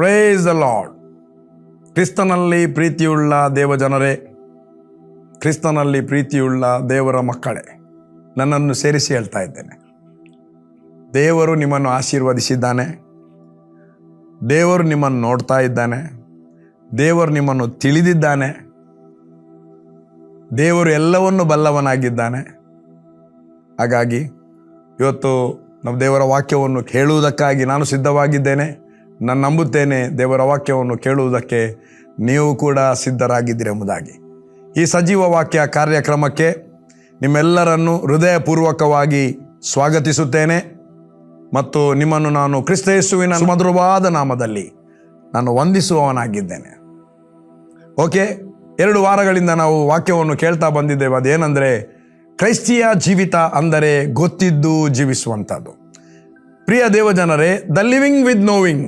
Praise the lord. ಕ್ರಿಸ್ತನಲ್ಲಿ ಪ್ರೀತಿಯುಳ್ಳ ದೇವಜನರೇ, ಕ್ರಿಸ್ತನಲ್ಲಿ ಪ್ರೀತಿಯುಳ್ಳ ದೇವರ ಮಕ್ಕಳೇ, ನನ್ನನ್ನು ಸೇರಿಸಿ ಹೇಳ್ತಾ ಇದ್ದೇನೆ, ದೇವರು ನಿಮ್ಮನ್ನು ಆಶೀರ್ವದಿಸಿದ್ದಾನೆ. ದೇವರು ನಿಮ್ಮನ್ನು ನೋಡ್ತಾ ಇದ್ದಾನೆ. ದೇವರು ನಿಮ್ಮನ್ನು ತಿಳಿದಿದ್ದಾನೆ. ದೇವರು ಎಲ್ಲವನ್ನು ಬಲ್ಲವನಾಗಿದ್ದಾನೆ. ಹಾಗಾಗಿ ಇವತ್ತು ನಮ್ಮ ದೇವರ ವಾಕ್ಯವನ್ನು ಕೇಳುವುದಕ್ಕಾಗಿ ನಾನು ಸಿದ್ಧವಾಗಿದ್ದೇನೆ. ನಾನು ನಂಬುತ್ತೇನೆ ದೇವರ ವಾಕ್ಯವನ್ನು ಕೇಳುವುದಕ್ಕೆ ನೀವು ಕೂಡ ಸಿದ್ಧರಾಗಿದ್ದೀರೆಂಬುದಾಗಿ. ಈ ಸಜೀವ ವಾಕ್ಯ ಕಾರ್ಯಕ್ರಮಕ್ಕೆ ನಿಮ್ಮೆಲ್ಲರನ್ನು ಹೃದಯಪೂರ್ವಕವಾಗಿ ಸ್ವಾಗತಿಸುತ್ತೇನೆ ಮತ್ತು ನಿಮ್ಮನ್ನು ನಾನು ಕ್ರಿಸ್ತ ಯೇಸುವಿನ ಮಧುರವಾದ ನಾಮದಲ್ಲಿ ನಾನು ವಂದಿಸುವವನಾಗಿದ್ದೇನೆ. ಓಕೆ, 2 ವಾರಗಳಿಂದ ನಾವು ವಾಕ್ಯವನ್ನು ಕೇಳ್ತಾ ಬಂದಿದ್ದೇವೆ. ಅದೇನೆಂದರೆ, ಕ್ರೈಸ್ತಿಯ ಜೀವಿತ ಅಂದರೆ ಗೊತ್ತಿದ್ದು ಜೀವಿಸುವಂಥದ್ದು. ಪ್ರಿಯ ದೇವಜನರೇ, the living with knowing.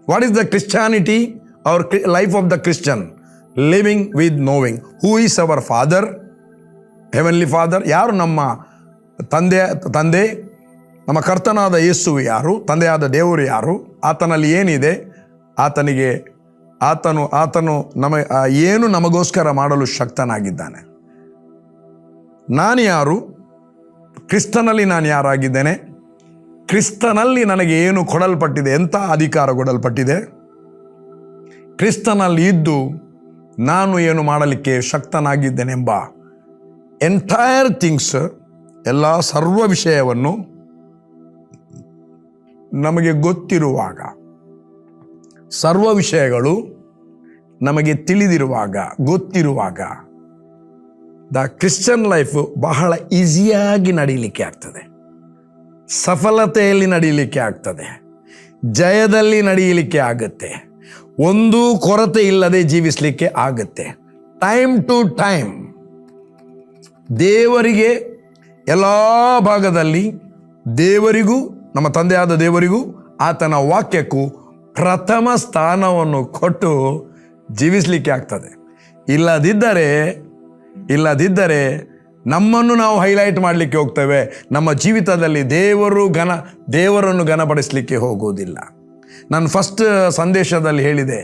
What is the Christianity our life of the Christian? Living with knowing who is our father, heavenly father. ಯಾರು ನಮ್ಮ ತಂದೆ, ನಮ್ಮ ಕರ್ತನಾದ ಯೇಸು ಯಾರು, ತಂದೆಯಾದ ದೇವರು ಯಾರು, ಆತನಲ್ಲಿ ಏನಿದೆ, ಆತನು ಏನು ನಮಗೋಸ್ಕರ ಮಾಡಲು ಶಕ್ತನಾಗಿದ್ದಾನೆ. ನಾನು ಯಾರು, ಕ್ರಿಸ್ತನಲ್ಲಿ ನಾನು ಯಾರಾಗಿದ್ದೇನೆ, ಕ್ರಿಸ್ತನಲ್ಲಿ ನನಗೆ ಏನು ಕೊಡಲ್ಪಟ್ಟಿದೆ, ಎಂಥ ಅಧಿಕಾರ ಕೊಡಲ್ಪಟ್ಟಿದೆ, ಕ್ರಿಸ್ತನಲ್ಲಿ ಇದ್ದು ನಾನು ಏನು ಮಾಡಲಿಕ್ಕೆ ಶಕ್ತನಾಗಿದ್ದೇನೆಂಬ ಎಂಟೈರ್ ಥಿಂಗ್ಸ್, ಎಲ್ಲ ಸರ್ವ ವಿಷಯವನ್ನು ನಮಗೆ ಗೊತ್ತಿರುವಾಗ, ಸರ್ವ ವಿಷಯಗಳು ನಮಗೆ ತಿಳಿದಿರುವಾಗ, ಗೊತ್ತಿರುವಾಗ, ದ ಕ್ರಿಶ್ಚಿಯನ್ ಲೈಫ್ ಬಹಳ ಈಸಿಯಾಗಿ ನಡೀಲಿಕ್ಕೆ ಆಗ್ತದೆ, ಸಫಲತೆಯಲ್ಲಿ ನಡೀಲಿಕ್ಕೆ ಆಗ್ತದೆ, ಜಯದಲ್ಲಿ ನಡೆಯಲಿಕ್ಕೆ ಆಗುತ್ತೆ, ಒಂದು ಕೊರತೆ ಇಲ್ಲದೆ ಜೀವಿಸಲಿಕ್ಕೆ ಆಗುತ್ತೆ. ಟೈಮ್ ಟು ಟೈಮ್ ದೇವರಿಗೆ ಎಲ್ಲ ಭಾಗದಲ್ಲಿ, ದೇವರಿಗೂ, ನಮ್ಮ ತಂದೆಯಾದ ದೇವರಿಗೂ, ಆತನ ವಾಕ್ಯಕ್ಕೂ ಪ್ರಥಮ ಸ್ಥಾನವನ್ನು ಕೊಟ್ಟು ಜೀವಿಸಲಿಕ್ಕೆ ಆಗ್ತದೆ. ಇಲ್ಲದಿದ್ದರೆ ನಮ್ಮನ್ನು ನಾವು ಹೈಲೈಟ್ ಮಾಡಲಿಕ್ಕೆ ಹೋಗ್ತೇವೆ. ನಮ್ಮ ಜೀವಿತದಲ್ಲಿ ದೇವರನ್ನು ಘನಪಡಿಸಲಿಕ್ಕೆ ಹೋಗುವುದಿಲ್ಲ. ನಾನು ಫಸ್ಟ್ ಸಂದೇಶದಲ್ಲಿ ಹೇಳಿದೆ,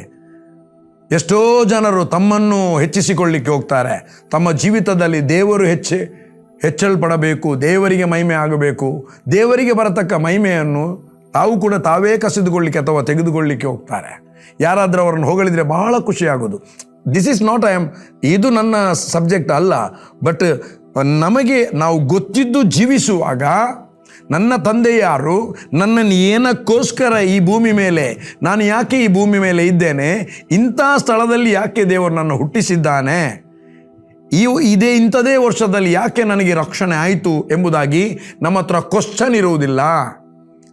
ಎಷ್ಟೋ ಜನರು ತಮ್ಮನ್ನು ಹೆಚ್ಚಿಸಿಕೊಳ್ಳಲಿಕ್ಕೆ ಹೋಗ್ತಾರೆ. ತಮ್ಮ ಜೀವಿತದಲ್ಲಿ ದೇವರು ಹೆಚ್ಚಲ್ಪಡಬೇಕು, ದೇವರಿಗೆ ಮಹಿಮೆ ಆಗಬೇಕು, ದೇವರಿಗೆ ಬರತಕ್ಕ ಮಹಿಮೆಯನ್ನು ತಾವೇ ಕಸಿದುಕೊಳ್ಳಿಕ್ಕೆ ಅಥವಾ ತೆಗೆದುಕೊಳ್ಳಿಕ್ಕೆ ಹೋಗ್ತಾರೆ. ಯಾರಾದರೂ ಅವರನ್ನು ಹೊಗಳಿದರೆ ಬಹಳ ಖುಷಿಯಾಗೋದು. ದಿಸ್ ಈಸ್ ನಾಟ್ ಇದು ನನ್ನ ಸಬ್ಜೆಕ್ಟ್ ಅಲ್ಲ. ಬಟ್ ನಮಗೆ ನಾವು ಗೊತ್ತಿದ್ದು ಜೀವಿಸುವಾಗ, ನನ್ನ ತಂದೆ ಯಾರು, ನನ್ನನ್ನು ಏನಕ್ಕೋಸ್ಕರ ಈ ಭೂಮಿ ಮೇಲೆ, ನಾನು ಯಾಕೆ ಈ ಭೂಮಿ ಮೇಲೆ ಇದ್ದೇನೆ, ಇಂಥ ಸ್ಥಳದಲ್ಲಿ ಯಾಕೆ ದೇವರು ನನ್ನ ಹುಟ್ಟಿಸಿದ್ದಾನೆ, ಇಂಥದೇ ವರ್ಷದಲ್ಲಿ ಯಾಕೆ ನನಗೆ ರಕ್ಷಣೆ ಆಯಿತು ಎಂಬುದಾಗಿ ನಮ್ಮ ಹತ್ರ ಕ್ವಶ್ಚನ್ ಇರುವುದಿಲ್ಲ.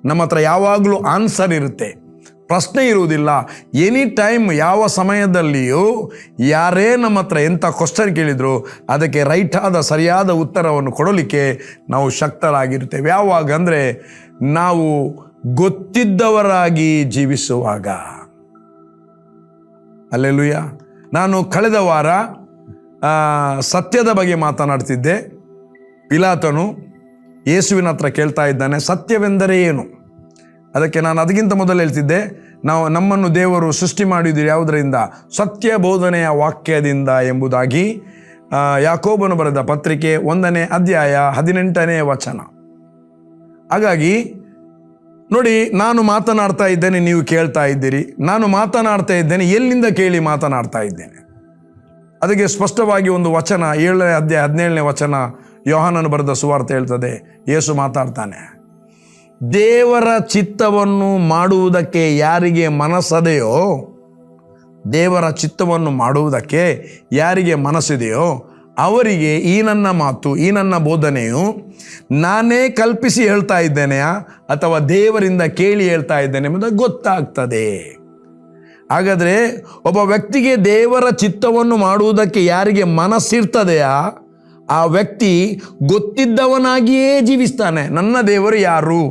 ನಮ್ಮ ಹತ್ರ ಯಾವಾಗಲೂ ಆನ್ಸರ್ ಇರುತ್ತೆ, ಪ್ರಶ್ನೆ ಇರುವುದಿಲ್ಲ. ಎನಿ ಟೈಮ್, ಯಾವ ಸಮಯದಲ್ಲಿಯೂ ಯಾರೇ ನಮ್ಮ ಹತ್ರ ಎಂಥ ಕ್ವಶ್ಚನ್ ಕೇಳಿದ್ರು ಅದಕ್ಕೆ ರೈಟ್ ಆದ ಸರಿಯಾದ ಉತ್ತರವನ್ನು ಕೊಡಲಿಕ್ಕೆ ನಾವು ಶಕ್ತರಾಗಿರ್ತೇವೆ. ಯಾವಾಗ ಅಂದರೆ, ನಾವು ಗೊತ್ತಿದ್ದವರಾಗಿ ಜೀವಿಸುವಾಗ. ಹಲ್ಲೆಲೂಯಾ. ನಾನು ಕಳೆದ ವಾರ ಸತ್ಯದ ಬಗ್ಗೆ ಮಾತನಾಡ್ತಿದ್ದೆ. ಪಿಲಾತನು ಯೇಸುವಿನ ಹತ್ರ ಕೇಳ್ತಾ ಇದ್ದಾನೆ, ಸತ್ಯವೆಂದರೆ ಏನು? ಅದಕ್ಕೆ ನಾನು ಅದಕ್ಕಿಂತ ಮೊದಲು ಹೇಳ್ತಿದ್ದೆ, ನಮ್ಮನ್ನು ದೇವರು ಸೃಷ್ಟಿ ಮಾಡಿದ್ದೀರಿ ಯಾವುದರಿಂದ? ಸತ್ಯ ಬೋಧನೆಯ ವಾಕ್ಯದಿಂದ ಎಂಬುದಾಗಿ ಯಾಕೋಬನು ಬರೆದ ಪತ್ರಿಕೆ 1ನೇ ಅಧ್ಯಾಯ 18ನೇ ವಚನ. ಹಾಗಾಗಿ ನೋಡಿ, ನಾನು ಮಾತನಾಡ್ತಾ ಇದ್ದೇನೆ, ನೀವು ಕೇಳ್ತಾ ಇದ್ದೀರಿ. ನಾನು ಮಾತನಾಡ್ತಾ ಇದ್ದೇನೆ, ಎಲ್ಲಿಂದ ಕೇಳಿ ಮಾತನಾಡ್ತಾ ಇದ್ದೇನೆ? ಅದಕ್ಕೆ ಸ್ಪಷ್ಟವಾಗಿ ಒಂದು ವಚನ, 7ನೇ ಅಧ್ಯಾಯ 17ನೇ ವಚನ, ಯೋಹಾನನು ಬರೆದ ಸುವಾರ್ತೆ ಹೇಳ್ತದೆ. ಯೇಸು ಮಾತಾಡ್ತಾನೆ, ದೇವರ ಚಿತ್ತವನ್ನು ಮಾಡುವುದಕ್ಕೆ ಯಾರಿಗೆ ಮನಸ್ಸದೆಯೋ, ದೇವರ ಚಿತ್ತವನ್ನು ಮಾಡುವುದಕ್ಕೆ ಯಾರಿಗೆ ಮನಸ್ಸಿದೆಯೋ ಅವರಿಗೆ ಈ ನನ್ನ ಮಾತು, ಈ ನನ್ನ ಬೋಧನೆಯು ನಾನೇ ಕಲ್ಪಿಸಿ ಹೇಳ್ತಾ ಇದ್ದೇನೆಯಾ ಅಥವಾ ದೇವರಿಂದ ಕೇಳಿ ಹೇಳ್ತಾ ಇದ್ದೇನೆ ಎಂಬುದು ಗೊತ್ತಾಗ್ತದೆ. ಹಾಗಾದರೆ ಒಬ್ಬ ವ್ಯಕ್ತಿಗೆ ದೇವರ ಚಿತ್ತವನ್ನು ಮಾಡುವುದಕ್ಕೆ ಯಾರಿಗೆ ಮನಸ್ಸಿರ್ತದೆಯಾ ಆ ವ್ಯಕ್ತಿ ಗೊತ್ತಿದ್ದವನಾಗಿಯೇ ಜೀವಿಸ್ತಾನೆ. ನನ್ನ ದೇವರು ಯಾರು?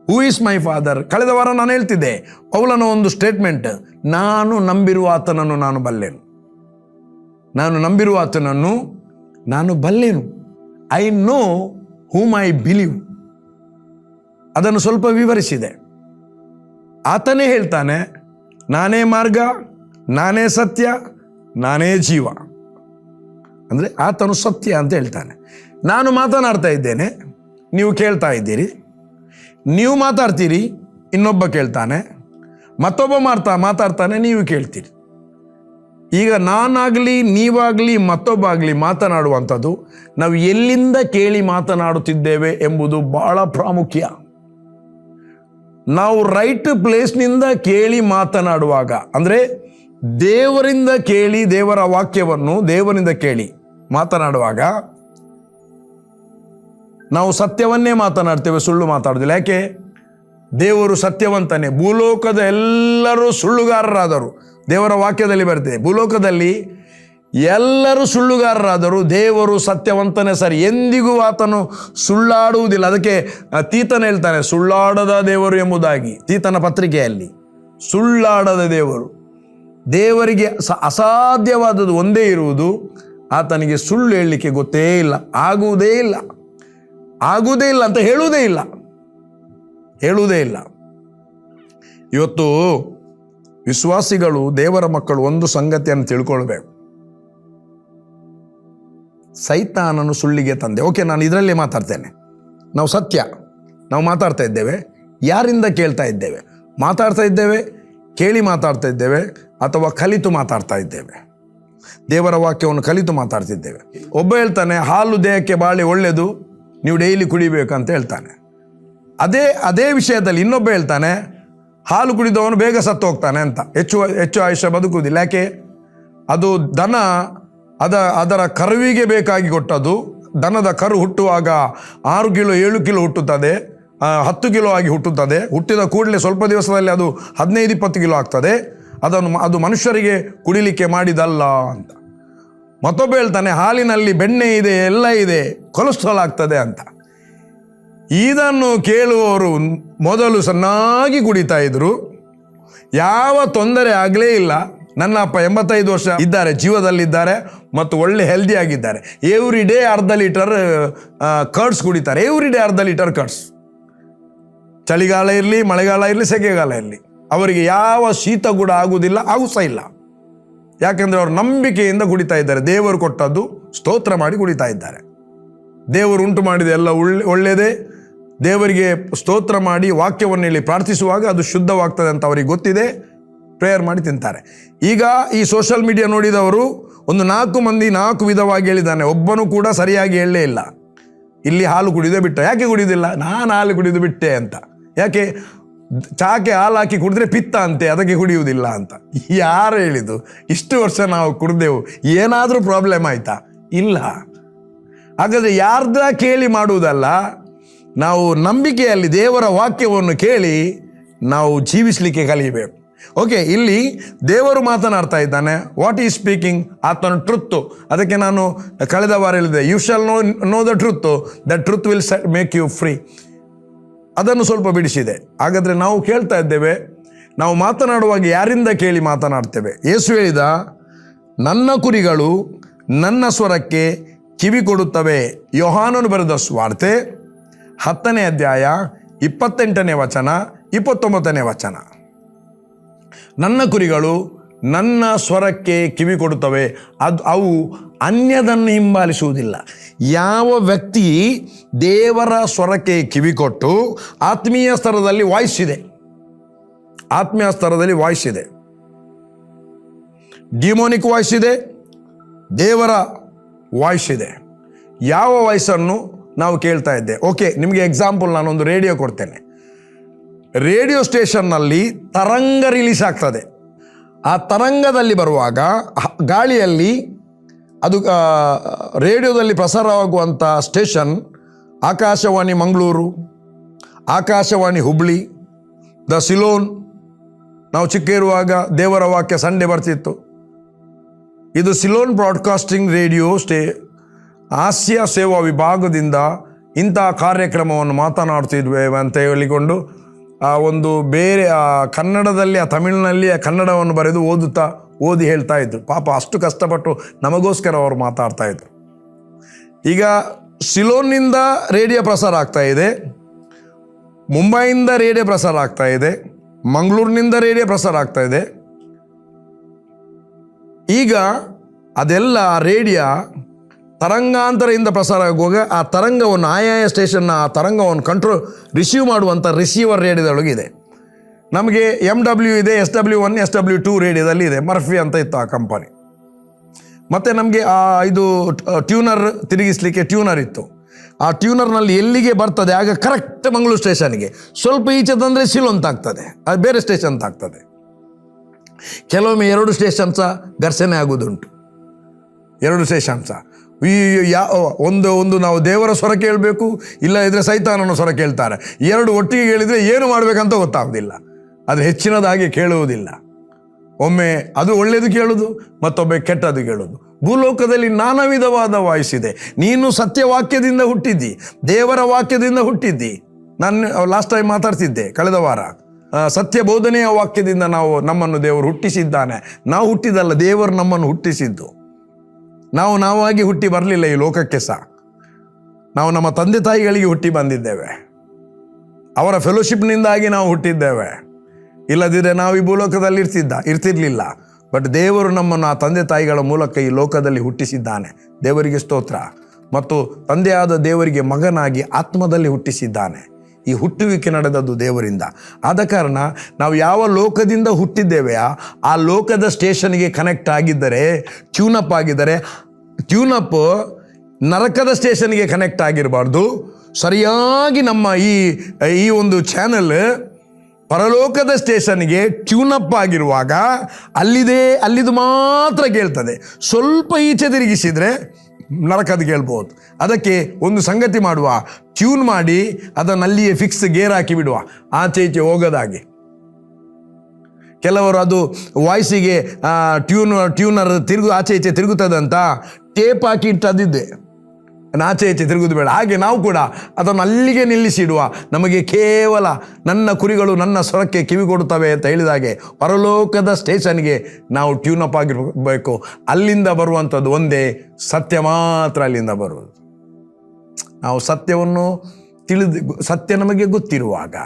Who is my father? ಕಳೆದ ವಾರ ನಾನು ಹೇಳ್ತಿದ್ದೆ, ಪೌಲನ ಒಂದು ಸ್ಟೇಟ್ಮೆಂಟ್, ನಾನು ನಂಬಿರುವ ಆತನನ್ನು ನಾನು ಬಲ್ಲೆನು. ನಾನು ನಂಬಿರುವ ಆತನನ್ನು ನಾನು ಬಲ್ಲೆನು. I know whom I believe. ಅದನ್ನು ಸ್ವಲ್ಪ ವಿವರಿಸಿದೆ. ಆತನೇ ಹೇಳ್ತಾನೆ, ನಾನೇ ಮಾರ್ಗ, ನಾನೇ ಸತ್ಯ, ನಾನೇ ಜೀವ. ಅಂದರೆ ಆತನು ಸತ್ಯ ಅಂತ ಹೇಳ್ತಾನೆ. ನಾನು ಮಾತನಾಡ್ತಾ ಇದ್ದೇನೆ, ನೀವು ಕೇಳ್ತಾ ಇದ್ದೀರಿ. ನೀವು ಮಾತಾಡ್ತೀರಿ, ಇನ್ನೊಬ್ಬ ಕೇಳ್ತಾನೆ. ಮತ್ತೊಬ್ಬ ಮಾತಾಡ್ತಾನೆ, ನೀವು ಕೇಳ್ತೀರಿ. ಈಗ ನಾನಾಗಲಿ, ನೀವಾಗಲಿ, ಮತ್ತೊಬ್ಬ ಆಗಲಿ ಮಾತನಾಡುವಂಥದ್ದು ನಾವು ಎಲ್ಲಿಂದ ಕೇಳಿ ಮಾತನಾಡುತ್ತಿದ್ದೇವೆ ಎಂಬುದು ಬಹಳ ಪ್ರಾಮುಖ್ಯ. ನಾವು ರೈಟ್ ಪ್ಲೇಸ್ನಿಂದ ಕೇಳಿ ಮಾತನಾಡುವಾಗ, ಅಂದರೆ ದೇವರಿಂದ ಕೇಳಿ, ದೇವರ ವಾಕ್ಯವನ್ನು ದೇವರಿಂದ ಕೇಳಿ ಮಾತನಾಡುವಾಗ ನಾವು ಸತ್ಯವನ್ನೇ ಮಾತನಾಡ್ತೇವೆ, ಸುಳ್ಳು ಮಾತಾಡೋದಿಲ್ಲ. ಯಾಕೆ? ದೇವರು ಸತ್ಯವಂತನೇ. ಭೂಲೋಕದ ಎಲ್ಲರೂ ಸುಳ್ಳುಗಾರರಾದರು. ದೇವರ ವಾಕ್ಯದಲ್ಲಿ ಬರ್ತದೆ, ಭೂಲೋಕದಲ್ಲಿ ಎಲ್ಲರೂ ಸುಳ್ಳುಗಾರರಾದರು, ದೇವರು ಸತ್ಯವಂತನೇ ಸರಿ, ಎಂದಿಗೂ ಆತನು ಸುಳ್ಳಾಡುವುದಿಲ್ಲ. ಅದಕ್ಕೆ ತೀತನ ಹೇಳ್ತಾನೆ, ಸುಳ್ಳಾಡದ ದೇವರು ಎಂಬುದಾಗಿ. ತೀತನ ಪತ್ರಿಕೆಯಲ್ಲಿ ಸುಳ್ಳಾಡದ ದೇವರು. ದೇವರಿಗೆ ಅಸಾಧ್ಯವಾದದ್ದು ಒಂದೇ ಇರುವುದು, ಆತನಿಗೆ ಸುಳ್ಳು ಹೇಳಲಿಕ್ಕೆ ಗೊತ್ತೇ ಇಲ್ಲ, ಆಗುವುದೇ ಇಲ್ಲ ಅಂತ ಹೇಳುವುದೇ ಇಲ್ಲ. ಇವತ್ತು ವಿಶ್ವಾಸಿಗಳು, ದೇವರ ಮಕ್ಕಳು ಒಂದು ಸಂಗತಿಯನ್ನು ತಿಳ್ಕೊಳ್ಬೇಕು. ಸೈತಾನನು ಸುಳ್ಳಿಗೆ ತಂದೆ. ಓಕೆ, ನಾನು ಇದರಲ್ಲೇ ಮಾತಾಡ್ತೇನೆ. ನಾವು ಸತ್ಯ, ನಾವು ಮಾತಾಡ್ತಾ ಇದ್ದೇವೆ. ಯಾರಿಂದ ಕೇಳ್ತಾ ಇದ್ದೇವೆ? ಮಾತಾಡ್ತಾ ಇದ್ದೇವೆ, ಕೇಳಿ ಮಾತಾಡ್ತಾ ಇದ್ದೇವೆ, ಅಥವಾ ಕಲಿತು ಮಾತಾಡ್ತಾ ಇದ್ದೇವೆ? ದೇವರ ವಾಕ್ಯವನ್ನು ಕಲಿತು ಮಾತಾಡ್ತಿದ್ದೇವೆ. ಒಬ್ಬ ಹೇಳ್ತಾನೆ, ಹಾಲು ದೇಹಕ್ಕೆ ಬಾಳೆ ಒಳ್ಳೆಯದು, ನೀವು ಡೈಲಿ ಕುಡಿಬೇಕಂತ ಹೇಳ್ತಾನೆ. ಅದೇ ವಿಷಯದಲ್ಲಿ ಇನ್ನೊಬ್ಬ ಹೇಳ್ತಾನೆ, ಹಾಲು ಕುಡಿದವನು ಬೇಗ ಸತ್ತು ಹೋಗ್ತಾನೆ ಅಂತ, ಹೆಚ್ಚು ಆಯುಷ್ಯ ಬದುಕುವುದಿಲ್ಲ. ಯಾಕೆ? ಅದು ದನ ಅದರ ಕರುವಿಗೆ ಬೇಕಾಗಿ ಕೊಟ್ಟದ್ದು. ದನದ ಕರು ಹುಟ್ಟುವಾಗ 6 ಕಿಲೋ 7 ಕಿಲೋ ಹುಟ್ಟುತ್ತದೆ, 10 ಕಿಲೋ ಆಗಿ ಹುಟ್ಟುತ್ತದೆ. ಹುಟ್ಟಿದ ಕೂಡಲೇ ಸ್ವಲ್ಪ ದಿವಸದಲ್ಲಿ ಅದು 15-20 ಕಿಲೋ ಆಗ್ತದೆ. ಅದು ಮನುಷ್ಯರಿಗೆ ಕುಡಿಲಿಕ್ಕೆ ಮಾಡಿದಲ್ಲ ಅಂತ. ಮತ್ತೊಬ್ಬ ಹೇಳ್ತಾನೆ, ಹಾಲಿನಲ್ಲಿ ಬೆಣ್ಣೆ ಇದೆ, ಎಲ್ಲ ಇದೆ, ಕೊಲೆಸ್ಟ್ರಾಲ್ ಆಗ್ತದೆ ಅಂತ. ಇದನ್ನು ಕೇಳುವವರು ಮೊದಲು ಚೆನ್ನಾಗಿ ಕುಡಿತಾ ಇದ್ರು, ಯಾವ ತೊಂದರೆ ಆಗಲೇ ಇಲ್ಲ. ನನ್ನ ಅಪ್ಪ 85 ವರ್ಷ ಇದ್ದಾರೆ, ಜೀವದಲ್ಲಿದ್ದಾರೆ ಮತ್ತು ಒಳ್ಳೆ ಹೆಲ್ದಿ ಆಗಿದ್ದಾರೆ. ಎವ್ರಿ ಡೇ 1/2 ಲೀಟರ್ ಕರ್ಡ್ಸ್ ಕುಡಿತಾರೆ. Every day 1/2 litre curds. ಚಳಿಗಾಲ ಇರಲಿ, ಮಳೆಗಾಲ ಇರಲಿ, ಸೆಕೆಗಾಲ ಇರಲಿ, ಅವರಿಗೆ ಯಾವ ಶೀತ ಕೂಡ ಆಗುವುದಿಲ್ಲ, ಆಗುಸ ಇಲ್ಲ. ಯಾಕೆಂದರೆ ಅವರು ನಂಬಿಕೆಯಿಂದ ಕುಡಿತಾ ಇದ್ದಾರೆ. ದೇವರು ಕೊಟ್ಟದ್ದು ಸ್ತೋತ್ರ ಮಾಡಿ ಕುಡಿತಾ ಇದ್ದಾರೆ. ದೇವರು ಉಂಟು ಮಾಡಿದ ಎಲ್ಲ ಒಳ್ಳೆಯದೇ. ದೇವರಿಗೆ ಸ್ತೋತ್ರ ಮಾಡಿ ವಾಕ್ಯವನ್ನು ಹೇಳಿ ಪ್ರಾರ್ಥಿಸುವಾಗ ಅದು ಶುದ್ಧವಾಗ್ತದೆ ಅಂತ ಅವರಿಗೆ ಗೊತ್ತಿದೆ. ಪ್ರೇಯರ್ ಮಾಡಿ ತಿಂತಾರೆ. ಈಗ ಈ ಸೋಷಿಯಲ್ ಮೀಡಿಯಾ ನೋಡಿದವರು ಒಂದು 4 ಮಂದಿ 4 ವಿಧವಾಗಿ ಹೇಳಿದ್ದಾನೆ, ಒಬ್ಬನು ಕೂಡ ಸರಿಯಾಗಿ ಹೇಳಲೇ ಇಲ್ಲ. ಇಲ್ಲಿ ಹಾಲು ಕುಡಿದೇ ಬಿಟ್ಟ. ಯಾಕೆ ಕುಡಿಯೋದಿಲ್ಲ? ನಾನು ಹಾಲು ಕುಡಿದು ಬಿಟ್ಟೆ ಅಂತ. ಯಾಕೆ? ಚಾಕೆ ಹಾಲು ಹಾಕಿ ಕುಡಿದ್ರೆ ಪಿತ್ತ ಅಂತೆ, ಅದಕ್ಕೆ ಕುಡಿಯುವುದಿಲ್ಲ ಅಂತ. ಯಾರು ಹೇಳಿದ್ದು? ಇಷ್ಟು ವರ್ಷ ನಾವು ಕುಡಿದೆವು, ಏನಾದರೂ ಪ್ರಾಬ್ಲಮ್ ಆಯ್ತಾ? ಇಲ್ಲ. ಹಾಗಾದರೆ ಯಾರ್ದ ಕೇಳಿ ಮಾಡುವುದಲ್ಲ, ನಾವು ನಂಬಿಕೆಯಲ್ಲಿ ದೇವರ ವಾಕ್ಯವನ್ನು ಕೇಳಿ ನಾವು ಜೀವಿಸಲಿಕ್ಕೆ ಕಲಿಯಬೇಕು. ಓಕೆ, ಇಲ್ಲಿ ದೇವರು ಮಾತನಾಡ್ತಾ ಇದ್ದಾನೆ. What is speaking? ಆತನ ಟ್ರುತ್ತು. ಅದಕ್ಕೆ ನಾನು ಕಳೆದ ವಾರ ಹೇಳಿದೆ, you shall know the truth, the truth will make you free. ಅದನ್ನು ಸ್ವಲ್ಪ ಬಿಡಿಸಿದೆ. ಹಾಗಾದರೆ ನಾವು ಕೇಳ್ತಾ ಇದ್ದೇವೆ, ನಾವು ಮಾತನಾಡುವಾಗ ಯಾರಿಂದ ಕೇಳಿ ಮಾತನಾಡ್ತೇವೆ? ಯೇಸು ಹೇಳಿದ, ನನ್ನ ಕುರಿಗಳು ನನ್ನ ಸ್ವರಕ್ಕೆ ಕಿವಿ ಕೊಡುತ್ತವೆ. ಯೋಹಾನನು ಬರೆದ ಸುವಾರ್ತೆ 10ನೇ ಅಧ್ಯಾಯ 28ನೇ ವಚನ 29ನೇ ವಚನ. ನನ್ನ ಕುರಿಗಳು ನನ್ನ ಸ್ವರಕ್ಕೆ ಕಿವಿ ಕೊಡುತ್ತವೆ, ಅವು ಅನ್ಯದನ್ನು ಹಿಂಬಾಲಿಸುವುದಿಲ್ಲ. ಯಾವ ವ್ಯಕ್ತಿ ದೇವರ ಸ್ವರಕ್ಕೆ ಕಿವಿ ಕೊಟ್ಟು, ಆತ್ಮೀಯ ಸ್ತರದಲ್ಲಿ ವಾಯ್ಸ್ ಇದೆ, ಆತ್ಮೀಯ ಸ್ತರದಲ್ಲಿ ವಾಯ್ಸ್ ಇದೆ, ಡಿಮೋನಿಕ್ ವಾಯ್ಸ್ ಇದೆ, ದೇವರ ವಾಯ್ಸ್ ಇದೆ. ಯಾವ ವಾಯ್ಸನ್ನು ನಾವು ಕೇಳ್ತಾ ಇದ್ದೆ? ಓಕೆ, ನಿಮಗೆ ಎಕ್ಸಾಂಪಲ್ ನಾನೊಂದು ರೇಡಿಯೋ ಕೊಡ್ತೇನೆ. ರೇಡಿಯೋ ಸ್ಟೇಷನ್ನಲ್ಲಿ ತರಂಗ ರಿಲೀಸ್ ಆಗ್ತದೆ. ಆ ತರಂಗದಲ್ಲಿ ಬರುವಾಗ ಗಾಳಿಯಲ್ಲಿ ಅದು ರೇಡಿಯೋದಲ್ಲಿ ಪ್ರಸಾರವಾಗುವಂಥ ಸ್ಟೇಷನ್ ಆಕಾಶವಾಣಿ ಮಂಗಳೂರು, ಆಕಾಶವಾಣಿ ಹುಬ್ಳಿ, ದ ಸಿಲೋನ್. ನಾವು ಚಿಕ್ಕ ಇರುವಾಗ ದೇವರ ವಾಕ್ಯ ಸಂಡೇ ಬರ್ತಿತ್ತು. ಇದು ಸಿಲೋನ್ ಬ್ರಾಡ್ಕಾಸ್ಟಿಂಗ್ ರೇಡಿಯೋ ಹಾಸ್ಯ ಸೇವಾ ವಿಭಾಗದಿಂದ ಇಂಥ ಕಾರ್ಯಕ್ರಮವನ್ನು ಮಾತನಾಡ್ತಿದ್ವೇವೆ ಅಂತ ಹೇಳಿಕೊಂಡು ಒಂದು ಬೇರೆ ಕನ್ನಡದಲ್ಲಿ ತಮಿಳಿನಲ್ಲಿ ಕನ್ನಡವನ್ನು ಬರೆದು ಓದಿ ಹೇಳ್ತಾ ಇದ್ರು. ಪಾಪ ಅಷ್ಟು ಕಷ್ಟಪಟ್ಟು ನಮಗೋಸ್ಕರ ಅವರು ಮಾತಾಡ್ತಾ ಇದ್ರು. ಈಗ ಸಿಲೋನ್ನಿಂದ ರೇಡಿಯೋ ಪ್ರಸಾರ ಆಗ್ತಾ ಇದೆ, ಮುಂಬೈಯಿಂದ ರೇಡಿಯೋ ಪ್ರಸಾರ ಆಗ್ತಾ ಇದೆ, ಮಂಗಳೂರಿನಿಂದ ರೇಡಿಯೋ ಪ್ರಸಾರ ಆಗ್ತಾ ಇದೆ. ಈಗ ಅದೆಲ್ಲ ರೇಡಿಯೋ ತರಂಗಾಂತರದಿಂದ ಪ್ರಸಾರ ಆಗುವಾಗ ಆ ತರಂಗವನ್ನು ಆಯಾಯ ಸ್ಟೇಷನ್ನ ಆ ತರಂಗವನ್ನು ರಿಸೀವ್ ಮಾಡುವಂಥ ರಿಸೀವರ್ ರೇಡಿಯೋದೊಳಗಿದೆ. ನಮಗೆ MW ಇದೆ, SW1 SW2 ರೇಡಿಯೋದಲ್ಲಿ ಇದೆ. ಮರ್ಫಿ ಅಂತ ಇತ್ತು ಆ ಕಂಪನಿ. ಮತ್ತು ನಮಗೆ ಇದು ಟ್ಯೂನರ್ ತಿರುಗಿಸ್ಲಿಕ್ಕೆ ಟ್ಯೂನರ್ ಇತ್ತು. ಆ ಟ್ಯೂನರ್ನಲ್ಲಿ ಎಲ್ಲಿಗೆ ಬರ್ತದೆ ಆಗ ಕರೆಕ್ಟ್ ಮಂಗಳೂರು ಸ್ಟೇಷನ್ಗೆ. ಸ್ವಲ್ಪ ಈಚೆ ತಂದರೆ ಸಿಲೋಂತ ಆಗ್ತದೆ, ಅದು ಬೇರೆ ಸ್ಟೇಷನ್ ಅಂತ ಆಗ್ತದೆ. ಕೆಲವೊಮ್ಮೆ 2 ಸ್ಟೇಷನ್ ಸಹ ಘರ್ಷಣೆ ಆಗೋದುಂಟು. 2 ಸ್ಟೇಷನ್ ಸಹ ಒಂದು ನಾವು ದೇವರ ಸ್ವರ ಕೇಳಬೇಕು, ಇಲ್ಲ ಇದ್ರೆ ಸೈತಾನನ ಸ್ವರ ಕೇಳ್ತಾರೆ. 2 ಒಟ್ಟಿಗೆ ಕೇಳಿದರೆ ಏನು ಮಾಡಬೇಕಂತ ಗೊತ್ತಾಗೋದಿಲ್ಲ. ಅದು ಹೆಚ್ಚಿನದಾಗಿ ಕೇಳುವುದಿಲ್ಲ. ಒಮ್ಮೆ ಅದು ಒಳ್ಳೆಯದು ಕೇಳೋದು, ಮತ್ತೊಮ್ಮೆ ಕೆಟ್ಟದ್ದು ಕೇಳೋದು. ಭೂಲೋಕದಲ್ಲಿ ನಾನಾ ವಿಧವಾದ ವಾಯ್ಸ್ ಇದೆ. ನೀನು ಸತ್ಯವಾಕ್ಯದಿಂದ ಹುಟ್ಟಿದ್ದಿ, ದೇವರ ವಾಕ್ಯದಿಂದ ಹುಟ್ಟಿದ್ದಿ. ನಾನು ಲಾಸ್ಟ್ ಟೈಮ್ ಮಾತಾಡ್ತಿದ್ದೆ ಕಳೆದ ವಾರ. ಸತ್ಯ ಬೋಧನೆಯ ವಾಕ್ಯದಿಂದ ನಮ್ಮನ್ನು ದೇವರು ಹುಟ್ಟಿಸಿದ್ದಾನೆ. ನಾವು ಹುಟ್ಟಿದಲ್ಲ, ದೇವರು ನಮ್ಮನ್ನು ಹುಟ್ಟಿಸಿದ್ದು. ನಾವಾಗಿ ಹುಟ್ಟಿ ಬರಲಿಲ್ಲ ಈ ಲೋಕಕ್ಕೆ ಸಹ. ನಾವು ನಮ್ಮ ತಂದೆ ತಾಯಿಗಳಿಗೆ ಹುಟ್ಟಿ ಬಂದಿದ್ದೇವೆ. ಅವರ ಫೆಲೋಶಿಪ್ನಿಂದಾಗಿ ನಾವು ಹುಟ್ಟಿದ್ದೇವೆ. ಇಲ್ಲದಿದ್ದರೆ ನಾವು ಈ ಭೂಲೋಕದಲ್ಲಿ ಇರ್ತಿರ್ಲಿಲ್ಲ. ಬಟ್ ದೇವರು ನಮ್ಮನ್ನು ಆ ತಂದೆ ತಾಯಿಗಳ ಮೂಲಕ ಈ ಲೋಕದಲ್ಲಿ ಹುಟ್ಟಿಸಿದ್ದಾನೆ. ದೇವರಿಗೆ ಸ್ತೋತ್ರ. ಮತ್ತು ತಂದೆಯಾದ ದೇವರಿಗೆ ಮಗನಾಗಿ ಆತ್ಮದಲ್ಲಿ ಹುಟ್ಟಿಸಿದ್ದಾನೆ. ಈ ಹುಟ್ಟುವಿಕೆ ನಡೆದದ್ದು ದೇವರಿಂದ. ಆದ ಕಾರಣ ನಾವು ಯಾವ ಲೋಕದಿಂದ ಹುಟ್ಟಿದ್ದೇವೆಯೋ ಆ ಲೋಕದ ಸ್ಟೇಷನ್ಗೆ ಕನೆಕ್ಟ್ ಆಗಿದ್ದರೆ, ಟ್ಯೂನಪ್ ಆಗಿದ್ದರೆ, ಟ್ಯೂನಪ್ ನರಕದ ಸ್ಟೇಷನ್ಗೆ ಕನೆಕ್ಟ್ ಆಗಿರಬಾರ್ದು. ಸರಿಯಾಗಿ ನಮ್ಮ ಈ ಒಂದು ಚಾನೆಲ್ ಪರಲೋಕದ ಸ್ಟೇಷನ್ಗೆ ಟ್ಯೂನಪ್ ಆಗಿರುವಾಗ ಅಲ್ಲಿದು ಮಾತ್ರ ಕೇಳ್ತದೆ. ಸ್ವಲ್ಪ ಈಚೆ ತಿರುಗಿಸಿದರೆ ನರಕದ ಕೇಳ್ಬೋದು. ಅದಕ್ಕೆ ಒಂದು ಸಂಗತಿ ಮಾಡುವ, ಟ್ಯೂನ್ ಮಾಡಿ ಅದನ್ನಲ್ಲಿಯೇ ಫಿಕ್ಸ್ ಗೇರ್ ಹಾಕಿ ಬಿಡುವ, ಆಚೆ ಈಚೆ ಹೋಗೋದಾಗಿ. ಕೆಲವರು ಅದು ವಾಯ್ಸಿಗೆ ಟ್ಯೂನರ್ ಆಚೆ ಈಚೆ ತಿರುಗುತ್ತದಂತ ಟೇಪ್ ಹಾಕಿ ಇಟ್ಟದಿದ್ದೆ, ಆಚೆ ಈಚೆ ತಿರುಗುದು ಬೇಡ. ಹಾಗೆ ನಾವು ಕೂಡ ಅದನ್ನು ಅಲ್ಲಿಗೆ ನಿಲ್ಲಿಸಿಡುವ. ನಮಗೆ ಕೇವಲ ನನ್ನ ಕುರಿಗಳು ನನ್ನ ಸ್ವರಕ್ಕೆ ಕಿವಿ ಕೊಡುತ್ತವೆ ಅಂತ ಹೇಳಿದಾಗೆ ಪರಲೋಕದ ಸ್ಟೇಷನ್ಗೆ ನಾವು ಟ್ಯೂನಪ್ ಆಗಿರಬೇಕು. ಅಲ್ಲಿಂದ ಬರುವಂಥದ್ದು ಒಂದೇ ಸತ್ಯ ಮಾತ್ರ. ಅಲ್ಲಿಂದ ಬರುವುದು ನಾವು ಸತ್ಯವನ್ನು ಸತ್ಯ ನಮಗೆ ಗೊತ್ತಿರುವಾಗ